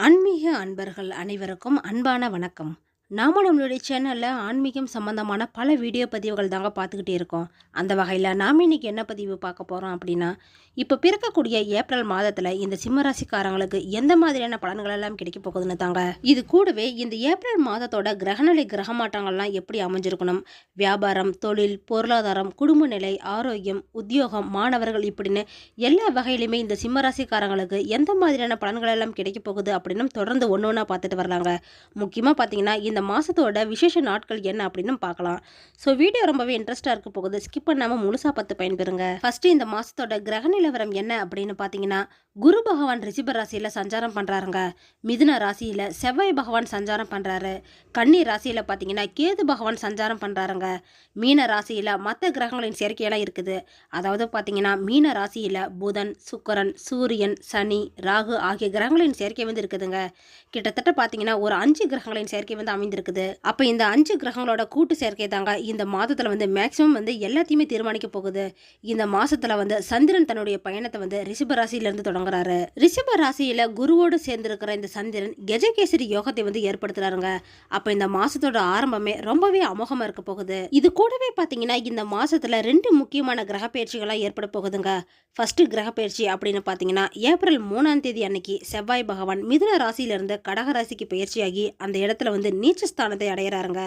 ஆன்மீக அன்பர்கள் அனைவருக்கும் அன்பான வணக்கம். நாம நம்மளுடைய சேனல்ல ஆன்மீகம் சம்பந்தமான பல வீடியோ பதிவுகள் தாங்க பார்த்துக்கிட்டே இருக்கோம். அந்த வகையில் நாம் இன்னைக்கு என்ன பதிவு பார்க்க போகிறோம் அப்படின்னா, இப்போ பிறக்கக்கூடிய ஏப்ரல் மாதத்தில் இந்த சிம்மராசிக்காரங்களுக்கு எந்த மாதிரியான பலன்கள் எல்லாம் கிடைக்க போகுதுன்னு தாங்க. இது கூடவே இந்த ஏப்ரல் மாதத்தோட கிரகநிலை கிரக மாற்றங்கள்லாம் எப்படி அமைஞ்சிருக்கணும், வியாபாரம், தொழில், பொருளாதாரம், குடும்ப நிலை, ஆரோக்கியம், உத்தியோகம், மாணவர்கள் இப்படின்னு எல்லா வகையிலுமே இந்த சிம்மராசிக்காரங்களுக்கு எந்த மாதிரியான பலன்கள் எல்லாம் கிடைக்க போகுது அப்படின்னு தொடர்ந்து ஒன்று ஒன்றா பார்த்துட்டு வரலாங்க. முக்கியமாக பார்த்தீங்கன்னா இந்த மாதத்தோட விசேஷ நாட்கள் என்ன அப்படின்னு பார்க்கலாம். ஸோ வீடியோ ரொம்பவே இன்ட்ரெஸ்டாக இருக்க போகுது. ஸ்கிப் பண்ணாமல் முழுசாக பார்த்து பயன்பெறுங்க. ஃபஸ்ட்டு இந்த மாதத்தோட கிரக நிலவரம் என்ன அப்படின்னு பார்த்தீங்கன்னா, குரு பகவான் ரிஷப ராசியில் சஞ்சாரம் பண்ணுறாருங்க. மிதுன ராசியில் செவ்வாய் பகவான் சஞ்சாரம் பண்ணுறாரு. கன்னி ராசியில் பார்த்தீங்கன்னா கேது பகவான் சஞ்சாரம் பண்ணுறாருங்க. மீன ராசியில் மற்ற கிரகங்களின் சேர்க்கையெல்லாம் இருக்குது. அதாவது பார்த்தீங்கன்னா மீன ராசியில் புதன், சுக்கிரன், சூரியன், சனி, ராகு ஆகிய கிரகங்களின் சேர்க்கை வந்து இருக்குதுங்க. கிட்டத்தட்ட பார்த்தீங்கன்னா ஒரு 5 கிரகங்களின் சேர்க்கை வந்து அமைந்திருக்குது. அப்போ இந்த 5 கிரகங்களோட கூட்டு சேர்க்கை தாங்க இந்த மாதத்தில் வந்து மேக்சிமம் வந்து எல்லாத்தையுமே தீர்மானிக்க போகுது. இந்த மாசத்துல வந்து சந்திரன் தன்னுடைய பயணத்தை வந்து ரிஷப ராசியிலிருந்து தொடங்குறாரு. ரிஷப ராசியில குருவோடு சேர்ந்திருக்கிற இந்த சந்திரன் கஜகேசரி யோகத்தை வந்து ஏற்படுத்துறாருங்க. அப்ப இந்த மாசத்தோட ஆரம்பமே ரொம்பவே அமோகமா இருக்க போகுது. இது கூடவே பாத்தீங்கன்னா இந்த மாசத்துல 2 முக்கியமான கிரக பயிற்சிகளாக ஏற்பட போகுதுங்க. ஃபர்ஸ்ட் கிரக பயிற்சி அப்படின்னு பாத்தீங்கன்னா ஏப்ரல் 3ஆம் தேதி அன்னைக்கு செவ்வாய் பகவான் மிதுன ராசியிலிருந்து கடக ராசிக்கு பயிற்சியாகி அந்த இடத்துல வந்து நீச்சஸ்தானத்தை அடையிறாருங்க.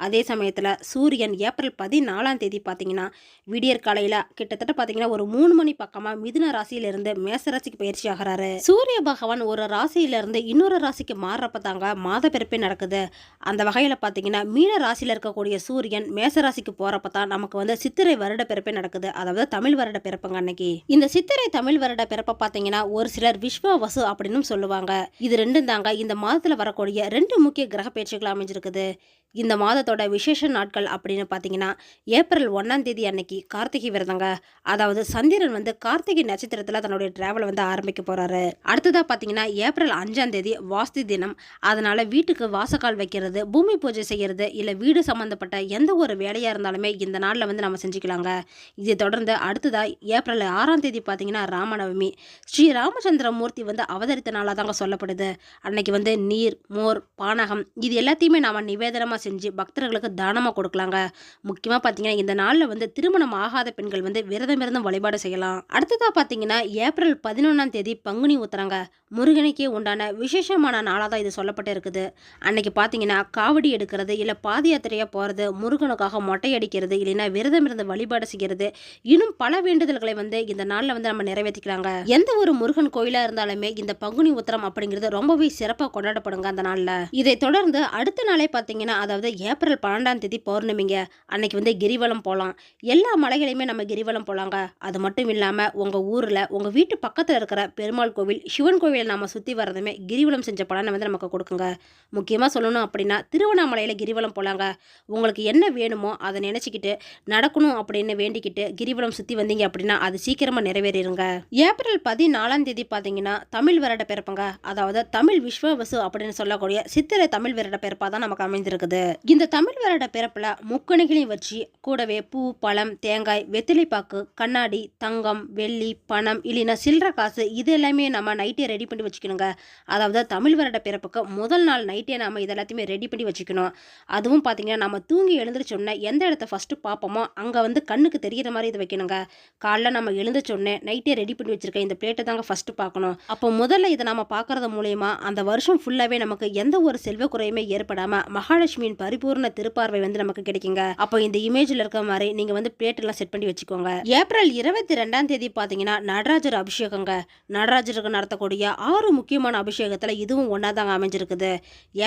அதே சமயத்தில் சூரியன் ஏப்ரல் 14ஆம் தேதி பார்த்தீங்கன்னா விடியற் காலையில் கிட்டத்தட்ட பார்த்தீங்கன்னா ஒரு 3 மணி பக்கமாக மிதுன ராசியிலிருந்து மேச ராசிக்கு பயிற்சி ஆகிறாரு. சூரிய பகவான் ஒரு ராசியிலிருந்து இன்னொரு ராசிக்கு மாறுறப்ப தாங்க மாத பிறப்பே நடக்குது. அந்த வகையில் பார்த்தீங்கன்னா மீன ராசியில் இருக்கக்கூடிய சூரியன் மேச ராசிக்கு போகிறப்ப தான் நமக்கு வந்து சித்திரை வருட பிறப்பே நடக்குது. அதாவது தமிழ் வருட பிறப்புங்க அன்னைக்கு. இந்த சித்திரை தமிழ் வருட பிறப்பை பார்த்தீங்கன்னா ஒரு சிலர் விஸ்வவசு அப்படின்னு சொல்லுவாங்க. இது ரெண்டும் தாங்க இந்த மாதத்தில் வரக்கூடிய 2 முக்கிய கிரக பயிற்சிகள் அமைஞ்சிருக்குது. இந்த மாதத்தோட விசேஷ நாட்கள் அப்படின்னு பார்த்தீங்கன்னா ஏப்ரல் 1ஆம் தேதி அன்னைக்கு கார்த்திகை விரதங்க. அதாவது சந்திரன் வந்து கார்த்திகை நட்சத்திரத்தில் தன்னுடைய டிராவலை வந்து ஆரம்பிக்க போறாரு. அடுத்ததாக பார்த்தீங்கன்னா ஏப்ரல் 5ஆம் தேதி வாஸ்து தினம். அதனால வீட்டுக்கு வாசக்கால் வைக்கிறது, பூமி பூஜை செய்யறது, இல்லை வீடு சம்பந்தப்பட்ட எந்த ஒரு வேலையாக இருந்தாலுமே இந்த நாளில் வந்து நம்ம செஞ்சுக்கலாங்க. இதை தொடர்ந்து அடுத்ததாக ஏப்ரல் 6ஆம் தேதி பார்த்தீங்கன்னா ராமநவமி. ஸ்ரீ ராமச்சந்திர மூர்த்தி வந்து அவதரித்த நாளாக தாங்க சொல்லப்படுது. அன்னைக்கு வந்து நீர், மோர், பானகம் இது எல்லாத்தையுமே நாம நிவேதனமாக செஞ்சு பக்தர்களுக்கு தானமாக கொடுக்கலாங்க. முக்கியமாக பார்த்தீங்கன்னா இந்த நாளில் வந்து திருமணம் ஆகாத பெண்கள் வந்து விரதம் இருந்து வழிபாடு செய்யலாம். அடுத்ததாக பார்த்தீங்கன்னா ஏப்ரல் 11ஆம் தேதி பங்குனி உத்திரங்க. முருகனுக்கே உண்டான விசேஷமான நாளாக தான் இது சொல்லப்பட்டு இருக்குது. அன்னைக்கு பார்த்தீங்கன்னா காவடி எடுக்கிறது, இல்லை பாத யாத்திரையாக போகிறது, முருகனுக்காக மொட்டை அடிக்கிறது, இல்லைன்னா விரதம் இருந்து வழிபாடு செய்கிறது, இன்னும் பல வேண்டுதல்களை வந்து இந்த நாளில் வந்து நம்ம நிறைவேற்றிக்கலாங்க. எந்த ஒரு முருகன் கோயிலாக இருந்தாலுமே இந்த பங்குனி உத்திரம் அப்படிங்கிறது ரொம்பவே சிறப்பாக கொண்டாடப்படுங்க அந்த நாளில். இதை தொடர்ந்து அடுத்த நாளே பார்த்தீங்கன்னா அதாவது ஏப்ரல் 12ஆம் தேதி பௌர்ணமிங்க. அன்னைக்கு வந்து கிரிவலம் போகலாம். எல்லா மலைகளையுமே நம்ம கிரிவலம் போகலாங்க. அது மட்டும் இல்லாமல் உங்கள் ஊரில் உங்கள் வீட்டு பக்கத்தில் இருக்கிற பெருமாள் கோவில், சிவன் கோவிலை நம்ம சுற்றி வர்றதுமே கிரிவலம் செஞ்ச பலனை வந்து நமக்கு கொடுக்குங்க. முக்கியமாக சொல்லணும் அப்படின்னா திருவண்ணாமலையில் கிரிவலம் போகலாங்க. உங்களுக்கு என்ன வேணுமோ அதை நினச்சிக்கிட்டு நடக்கணும் அப்படின்னு வேண்டிக்கிட்டு கிரிவலம் சுற்றி வந்தீங்க அப்படின்னா அது சீக்கிரமாக நிறைவேறிடுங்க. ஏப்ரல் 14ஆம் தேதி பார்த்தீங்கன்னா தமிழ் வருட பிறப்புங்க. அதாவது தமிழ் விஸ்வவசு அப்படின்னு சொல்லக்கூடிய சித்திரை தமிழ் வருட பிறப்பாக தான் நமக்கு அமைந்திருக்குது. இந்த தமிழ் வருட பிறப்புல முக்கணிகளையும் வச்சு கூடவே பூ, பழம், தேங்காய், வெத்திலைப்பாக்கு, கண்ணாடி, தங்கம், வெள்ளி, பணம் இல்லைன்னா சில்லற காசு இது எல்லாமே நம்ம நைட்டே ரெடி பண்ணி வச்சுக்கணுங்க. அதாவது தமிழ் வருட பிறப்புக்கு முதல் நாள் நைட்டே நம்ம இது எல்லாத்தையுமே ரெடி பண்ணி வச்சுக்கணும். அதுவும் பார்த்தீங்கன்னா நம்ம தூங்கி எழுந்திரிச்சோன்னே எந்த இடத்த ஃபஸ்ட்டு பார்ப்போமோ அங்கே வந்து கண்ணுக்கு தெரிகிற மாதிரி இது வைக்கணுங்க. காலைல நம்ம எழுந்திரிச்சோன்னே நைட்டே ரெடி பண்ணி வச்சிருக்க இந்த பிளேட்டை தாங்க ஃபஸ்ட்டு பார்க்கணும். அப்போ முதல்ல இதை நம்ம பார்க்கறது மூலயமா அந்த வருஷம் ஃபுல்லாகவே நமக்கு எந்த ஒரு செல்வ குறையுமே ஏற்படாமல் மகாலட்சுமியின் பரிபூர்ண திருப்பார்வை வந்து நமக்கு கிடைக்குங்க. அப்போ இந்த இமேஜ்ல இருக்க மாதிரி நீங்க வந்து பிளேட் எல்லாம் செட் பண்ணி வச்சுக்கோங்க. ஏப்ரல் 22ஆம் தேதி பாத்தீங்கன்னா நடராஜர் அபிஷேகங்க. நடராஜருக்கு நடத்தக்கூடிய 6 முக்கியமான அபிஷேகத்துல இதுவும் ஒன்னாதாங்க அமைஞ்சிருக்குது.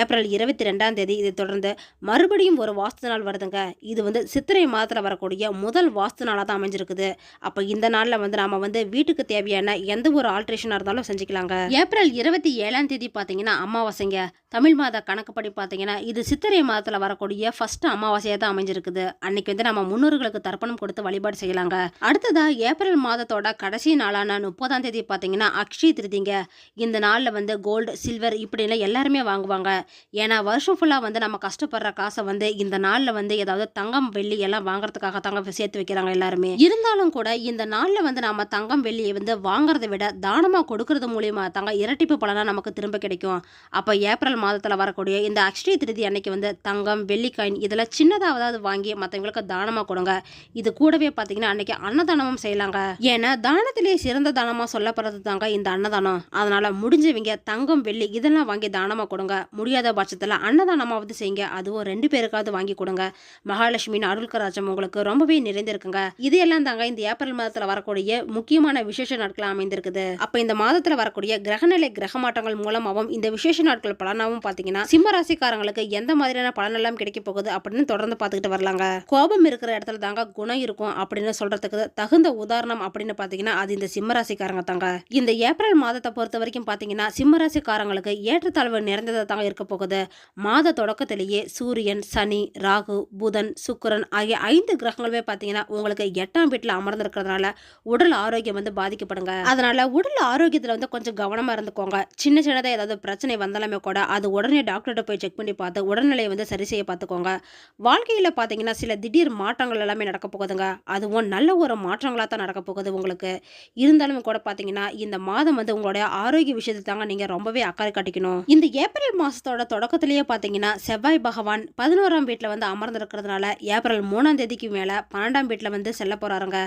ஏப்ரல் 22ஆம் தேதி இதை தொடர்ந்து மறுபடியும் ஒரு வாஸ்து நாள் வருதுங்க. இது வந்து சித்திரை மாதத்துல வரக்கூடிய முதல் வாஸ்து நாளா தான் அமைஞ்சிருக்குது. அப்ப இந்த நாள்ல வந்து நாம வந்து வீட்டுக்கு தேவையான எந்த ஒரு ஆல்ட்ரேஷனா இருந்தாலும் செஞ்சுக்கலாங்க. ஏப்ரல் 27ஆம் தேதி பாத்தீங்கன்னா அமாவாசைங்க. தமிழ் மாத கணக்குப்படி பார்த்தீங்கன்னா, இது சித்திரை மாதத்துல வரக்கூடிய ஃபர்ஸ்ட் அமாவாசையா தான் அமைஞ்சிருக்குது. அன்னைக்கு வந்து நம்ம முன்னோர்களுக்கு தர்ப்பணம் கொடுத்து வழிபாடு செய்யலாங்க. அடுத்ததா ஏப்ரல் மாதத்தோட கடைசி நாளான 30ஆம் தேதி பார்த்தீங்கன்னா, அக்ஷய திருதிங்க. இந்த நாள்ல வந்து கோல்டு, சில்வர் இப்படின்னு எல்லாருமே வாங்குவாங்க. ஏன்னா வருஷம் ஃபுல்லா வந்து நம்ம கஷ்டப்படுற காசை வந்து இந்த நாள்ல வந்து ஏதாவது தங்கம், வெள்ளி எல்லாம் வாங்குறதுக்காக தாங்க சேர்த்து வைக்கிறாங்க எல்லாருமே. இருந்தாலும் கூட இந்த நாள்ல வந்து நாம தங்கம், வெள்ளியை வந்து வாங்குறதை விட தானமா கொடுக்கறது மூலியமா தாங்க இரட்டிப்பு பலனா நமக்கு திரும்ப கிடைக்கும். அப்ப ஏப்ரல் மாதத்துல வரக்கூடிய இந்த அக்ஷய திருதி அன்னைக்கு வந்து தங்கம், வெள்ளி காயின் இதெல்லாம் சின்னதாவது வாங்கி மற்றவங்களுக்கு தானமா கொடுங்க. இது கூடவே பார்த்தீங்கன்னா அன்னைக்கு அன்னதானமும் செய்யலாங்க. ஏன்னா தானத்திலே சிறந்த தானமா சொல்லப்படுறது தாங்க இந்த அன்னதானம். அதனால முடிஞ்சவங்க தங்கம், வெள்ளி இதெல்லாம் வாங்கி தானமா கொடுங்க. முடியாத பட்சத்தில் அன்னதானமாவது செய்யுங்க. அதுவும் 2 பேருக்காவது வாங்கி கொடுங்க. மகாலட்சுமியின் அருள் கராஜம் உங்களுக்கு ரொம்பவே நிறைந்திருக்குங்க. இதையெல்லாம் தாங்க இந்த ஏப்ரல் மாதத்துல வரக்கூடிய முக்கியமான விசேஷ நாட்கள் அமைந்திருக்குது. அப்ப இந்த மாதத்துல வரக்கூடிய கிரகநிலை கிரக மாற்றங்கள் மூலமாகவும் இந்த விசேஷ நாட்கள் பலனாகவும் பாத்தீங்கன்னா சிம்ம ராசிக்காரங்களுக்கு எந்த மாதிரியான பலனெல்லாம் கிடைக்க போகுது அப்படின்னு தொடர்ந்து பார்த்துக்கிட்டு வரலாங்க. கோபம் இருக்கிற இடத்துல தாங்க குணம் இருக்கும் அப்படின்னு சொல்றதுக்கு தகுந்த உதாரணம் அப்படின்னு பாத்தீங்கன்னா அது இந்த சிம்ம ராசிக்காரங்க தாங்க. இந்த ஏப்ரல் மாதத்தை பொறுத்த வரைக்கும் பாத்தீங்கன்னா சிம்ம ராசிக்காரங்களுக்கு ஏற்றத்தாழ்வு நிறைந்ததா தாங்க இருக்க போகுது. மாத தொடக்கத்திலேயே சூரியன், சனி, ராகு, புதன், சுக்கிரன் ஆகிய 5 கிரகங்களுமே பாத்தீங்கன்னா உங்களுக்கு 8ஆம் வீட்டுல அமர்ந்திருக்கிறதுனால உடல் ஆரோக்கியம் வந்து பாதிக்கப்படுங்க. அதனால உடல் ஆரோக்கியத்துல வந்து கொஞ்சம் கவனமா இருந்துக்கோங்க. சின்ன சின்னதா ஏதாவது பிரச்சனை வந்தாலுமே கூட அது உடனே டாக்டர்கிட்ட போய் செக் பண்ணி பார்த்து உடல்நிலையை வந்து சரி செய்ய பார்த்துக்கோங்க. வாழ்க்கையில பாத்தீங்கன்னா சில திடீர் மாற்றங்கள் எல்லாமே நடக்க போகுதுங்க. அதுவும் நல்ல ஒரு மாற்றங்களா தான் நடக்க போகுது உங்களுக்கு. இருந்தாலும் கூட பாத்தீங்கன்னா இந்த மாதம் வந்து உங்களுடைய ஆரோக்கிய விஷயத்தை தாங்க நீங்க ரொம்பவே அக்கறை காட்டிக்கணும். இந்த ஏப்ரல் மாசத்தோட தொடக்கத்திலேயே பாத்தீங்கன்னா செவ்வாய் பகவான் 11ஆம் வீட்டுல வந்து அமர்ந்திருக்கிறதுனால ஏப்ரல் 3ஆம் தேதிக்கு மேல 12ஆம் வீட்டுல வந்து செல்ல போறாருங்க.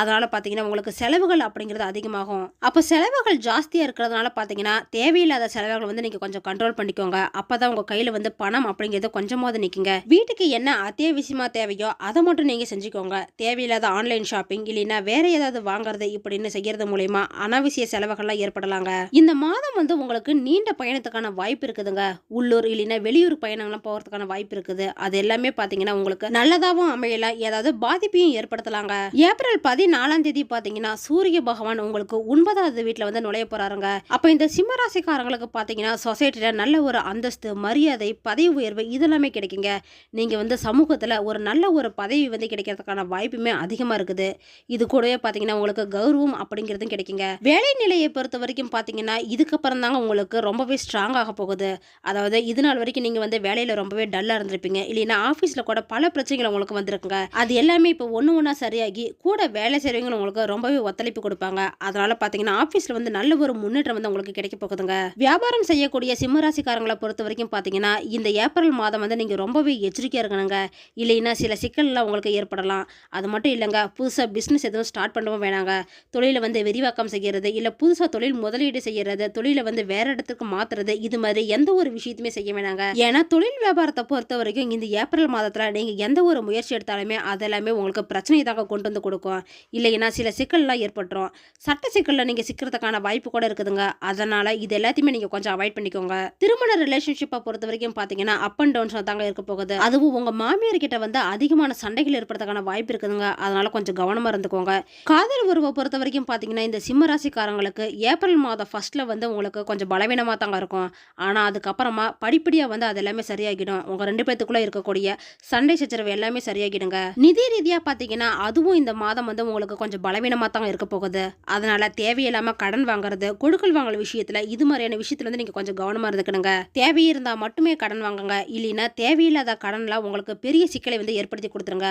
அதனால பாத்தீங்கன்னா உங்களுக்கு செலவுகள் அப்படிங்கிறது அதிகமாகும். அப்ப செலவுகள் ஜாஸ்தியா இருக்கிறதுனால பாத்தீங்கன்னா தேவையில்லாத செலவுகள் வந்து நீங்க கொஞ்சம் கண்ட்ரோல் பண்ணிக்கோங்க. அப்பதான் உங்க கையில வந்து பணம் அப்படிங்கிறது கொஞ்சமாவது நிக்குங்க. வீட்டுக்கு என்ன அத்தியாவசியமா தேவையோ அதை மட்டும் நீங்க செஞ்சுக்கோங்க. தேவையில்லாத ஆன்லைன் ஷாப்பிங் இல்லைன்னா வேற ஏதாவது வாங்குறது இப்படின்னு செய்யறது மூலமா அனாவசிய செலவுகள்லாம் ஏற்படலாங்க. இந்த மாதம் வந்து உங்களுக்கு நீண்ட பயணத்துக்கான வாய்ப்பு இருக்குதுங்க. உள்ளூர் இல்லைன்னா வெளியூர் பயணங்கள்லாம் போறதுக்கான வாய்ப்பு இருக்குது. அது எல்லாமே பாத்தீங்கன்னா உங்களுக்கு நல்லதாவும் அமையலாம், ஏதாவது பாதிப்பையும் ஏற்படுத்தலாங்க. ஏப்ரல் 14ஆம் தேதி பாத்தீங்கன்னா சூரிய பகவான் உங்களுக்கு 9வது வீட்டுல வந்து நுழைய போறாருங்க. அப்ப இந்த சிம்ம ராசிக்காரங்களுக்கு பாத்தீங்கன்னா சொசைட்டில நல்ல ஒரு அந்தஸ்து, மரியாதை, பதவி உயர்வு இதெல்லாமே கிடைக்குங்க. நீங்க வந்து சமூகத்துல ஒரு நல்ல ஒரு பதவி வந்து கிடைக்கிறதுக்கான வாய்ப்புமே அதிகமா இருக்குது. இது கூடவே பாத்தீங்கன்னா உங்களுக்கு கௌரவம் அப்படிங்கிறதும் கிடைக்குங்க. வேலை நிலையை பொறுத்த வரைக்கும் பாத்தீங்கன்னா இதுக்கப்புறம் தாங்க உங்களுக்கு ரொம்பவே ஸ்ட்ராங் ஆக போகுது. அதாவது இது நாள் வரைக்கும் நீங்க வந்து வேலையில ரொம்பவே டல்லா இருந்திருப்பீங்க, இல்லைன்னா ஆபீஸ்ல கூட பல பிரச்சனைகள் உங்களுக்கு வந்திருக்குங்க. அது எல்லாமே இப்போ ஒண்ணா சரியாகி கூட வேலை செய்றவங்க உங்களுக்கு ரொம்பவே ஒத்துழைப்பு கொடுப்பாங்க. அதனால பாத்தீங்கன்னா ஆபீஸ்ல வந்து நல்ல ஒரு முன்னேற்றம் வந்து உங்களுக்கு கிடைக்க போகுதுங்க. வியாபாரம் செய்யக்கூடிய சிம்மராசிக்காரங்களை பொறுத்த வரைக்கும் பாத்தீங்கன்னா இந்த ஏப்ரல் மாதம் வந்து நீங்க ரொம்பவே எச்சரிக்கையா இருக்கணுங்க. இல்லைன்னா சில சிக்கல்லாம் உங்களுக்கு ஏற்படலாம். அது மட்டும் இல்லைங்க, புதுசா பிசினஸ் எதுவும் ஸ்டார்ட் பண்ணவும் வேணாங்க. தொழிலை வந்து விரிவாக்கம் செய்யறது, இல்ல புதுசா தொழில் முதலீடு செய்யறது, தொழிலை வந்து வேற இடத்துக்கு மாத்துறது, இது மாதிரி எந்த ஒரு விஷயத்தையுமே செய்ய வேணாங்க. ஏன்னா தொழில் வியாபாரத்தை பொறுத்த வரைக்கும் இந்த ஏப்ரல் மாதத்துல நீங்க எந்த ஒரு முயற்சி எடுத்தாலுமே அதெல்லாமே உங்களுக்கு பிரச்சனை தாங்க கொண்டு வந்து கொடுக்கும். இல்லைன்னா சில சிக்கல்லாம் ஏற்பட்டுரும். சட்ட சிக்கல்ல நீங்க சிக்கிறதுக்கான வாய்ப்பு கூட இருக்குதுங்க. அதனால இது எல்லாத்தையுமே நீங்க கொஞ்சம் அவாய்ட் பண்ணிக்கோங்க. திருமண ரிலேஷன்ஷிப்பை பொறுத்த வரைக்கும் பாத்தீங்கன்னா அப் அண்ட் டவுன்ஸ் தாங்க இருக்க போகுது. அதுவும் உங்க மாமியார் கிட்ட வந்து அதிகமான சண்டைகள் ஏற்படுறதுக்கான வாய்ப்பு இருக்குதுங்க. அதனால கொஞ்சம் கவனமா இருந்துக்கோங்க. காதல் உறவை பொறுத்த வரைக்கும் பாத்தீங்கன்னா இந்த சிம்ம ராசிக்காரங்களுக்கு ஏப்ரல் மாதம் ஃபர்ஸ்ட்ல வந்து உங்களுக்கு கொஞ்சம் பலவீனமா தாங்க இருக்கும். ஆனா அதுக்கப்புறமா படிப்படியா வந்து அது எல்லாமே சரியாகிடும். உங்க 2 பேத்துக்குள்ள இருக்கக்கூடிய சண்டை சச்சரவு எல்லாமே சரியாகிடுங்க. நிதி ரீதியா பாத்தீங்கன்னா அதுவும் இந்த மாதம் வந்து உங்களுக்கு கொஞ்சம் பலவீனமா தாங்க இருக்க போகுது. அதனால தேவையில்லாம கடன் வாங்குறது, கொடுக்கல் வாங்கல் விஷயத்துல இது மாதிரியான விஷயத்துல வந்து நீங்க கொஞ்சம் கவனமா இருந்துக்கணுங்க. தேவை இருந்தா மட்டுமே கடன் வாங்குங்க. இல்லைன்னா தேவையில்லாத கடன்லாம் உங்களுக்கு பெரிய சிக்கலை வந்து ஏற்படுத்தி கொடுத்துருங்க.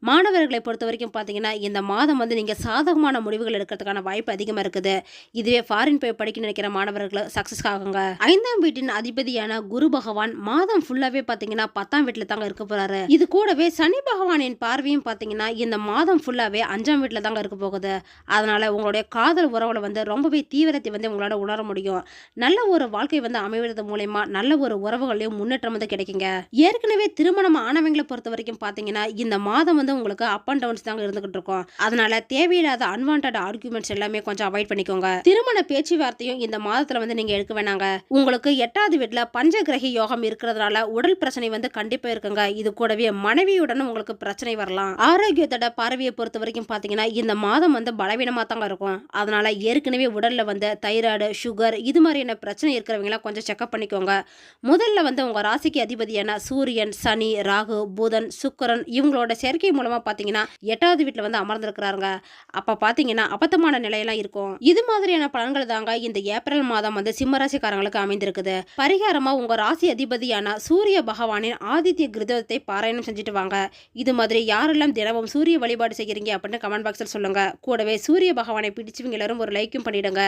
மாணவர்களை பொறுத்த வரைக்கும் பாத்தீங்கன்னா இந்த மாதம் வந்து நீங்க சாதகமான முடிவுகள் எடுக்கிறதுக்கான வாய்ப்பு அதிகமா இருக்குது. இதுவே ஃபாரின் போய் படிக்க நினைக்கிற மாணவர்கள் சக்சஸ் ஆகுங்க. 5ஆம் வீட்டின் அதிபதியான குரு பகவான் மாதம் ஃபுல்லாவே பாத்தீங்கன்னா 10ஆம் வீட்டுல தாங்க இருக்க போறாரு. இது கூடவே சனி பகவானின் பார்வையும் பாத்தீங்கன்னா இந்த மாதம் ஃபுல்லாவே 5ஆம் வீட்டுல தாங்க இருக்க போகுது. அதனால உங்களுடைய காதல் உறவுல வந்து ரொம்பவே தீவிரத்தை வந்து உங்களால உணர முடியும். நல்ல ஒரு வாழ்க்கை வந்து அமைவது மூலமா நல்ல ஒரு உறவுகளையும் முன்னேற்றம் வந்து கிடைக்குங்க. ஏற்கனவே திருமணம் ஆனவங்களை பொறுத்த வரைக்கும் பாத்தீங்கன்னா இந்த மாதம் வந்து உங்களுக்கு அப் அண்ட் டவுன்ஸ் தாங்க இருந்துகிட்டு இருக்கும். அதனால தேவையில்லாத அன்வான்ட் ஆர்குமெண்ட்ஸ் எல்லாமே கொஞ்சம் அவாய்ட் பண்ணிக்கோங்க. திருமண பேச்சுவார்த்தையும் இந்த மாதத்துல வந்து நீங்க எடுக்க வேணாங்க. உங்களுக்கு 8வது வீட்டுல பஞ்சகிரகி யோகம் இருக்கிறதுனால உடல் பிரச்சனை வந்து கண்டிப்பா இருக்குங்க. இது கூடவே மனைவியுடன் உங்களுக்கு பிரச்சனை வரலாம். ஆரோக்கியத்தோட பார்வையை பொறுத்த வரைக்கும் பாத்தீங்கன்னா இந்த மாதம் வந்து பலவீனமா தாங்க இருக்கும். அதனால ஏற்கனவே உடல்ல வந்து தைராய்டு, சுகர் இது மாதிரியான பிரச்சனை இருக்கிறவங்க கொஞ்சம் செக்அப் பண்ணிக்கோங்க. பண்ணிக்கோங்க. முதல்ல வந்து உங்கள் ராசிக்கு அதிபதியான சூரியன், சனி, ராகு, புதன், சுக்கிரன் இவங்களோட சேர்க்கை மூலமாக பார்த்தீங்கன்னா 8வது வீட்டில் வந்து அமர்ந்திருக்கிறாருங்க. அப்போ பார்த்தீங்கன்னா அபத்தமான நிலையெல்லாம் இருக்கும். இது மாதிரியான பலன்கள் தாங்க இந்த ஏப்ரல் மாதம் வந்து சிம்ம ராசிக்காரங்களுக்கு அமைந்திருக்குது. பரிகாரமாக உங்கள் ராசி அதிபதியான சூரிய பகவானின் ஆதித்ய கிருதத்தை பாராயணம் செஞ்சுட்டு வாங்க. இது மாதிரி யாரெல்லாம் தினமும் சூரிய வழிபாடு செய்கிறீங்க அப்படின்னு கமெண்ட் பாக்ஸில் சொல்லுங்க. கூடவே சூரிய பகவானை பிடிச்சவங்க எல்லாரும் ஒரு லைக்கும் பண்ணிடுங்க.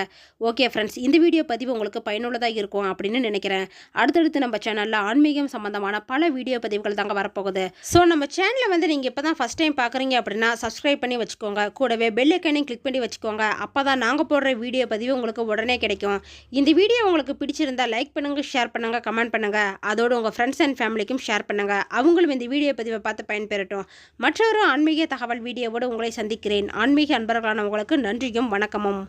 ஓகே ஃப்ரெண்ட்ஸ், இந்த வீடியோ பதிவு உங்களுக்கு பயனுள்ளதாக இருக்கும் அப்படின்னு நினைக்கிறேன். அடுத்தடுத்து நம்ம சேனலில் ஆன்மீகம் சம்பந்தமான பல வீடியோ பதிவுகள் தாங்க வரப்போகுது. ஸோ நம்ம சேனலை வந்து நீங்கள் இப்போ தான் ஃபஸ்ட் டைம் பார்க்குறீங்க அப்படின்னா சப்ஸ்கிரைப் பண்ணி வச்சுக்கோங்க. கூடவே பெல் ஐக்கானையும் கிளிக் பண்ணி வச்சுக்கோங்க. அப்போ தான் நாங்கள் போடுற வீடியோ பதிவு உங்களுக்கு உடனே கிடைக்கும். இந்த வீடியோ உங்களுக்கு பிடிச்சிருந்தா லைக் பண்ணுங்கள், ஷேர் பண்ணுங்கள், கமெண்ட் பண்ணுங்கள். அதோடு உங்கள் ஃப்ரெண்ட்ஸ் அண்ட் ஃபேமிலிக்கும் ஷேர் பண்ணுங்கள். அவங்களும் இந்த வீடியோ பதிவை பார்த்து பயன்பெறட்டும். மற்றொரு ஆன்மீக தகவல் வீடியோவோடு உங்களை சந்திக்கிறேன். ஆன்மீக அன்பர்களான உங்களுக்கு நன்றியும் வணக்கமும்.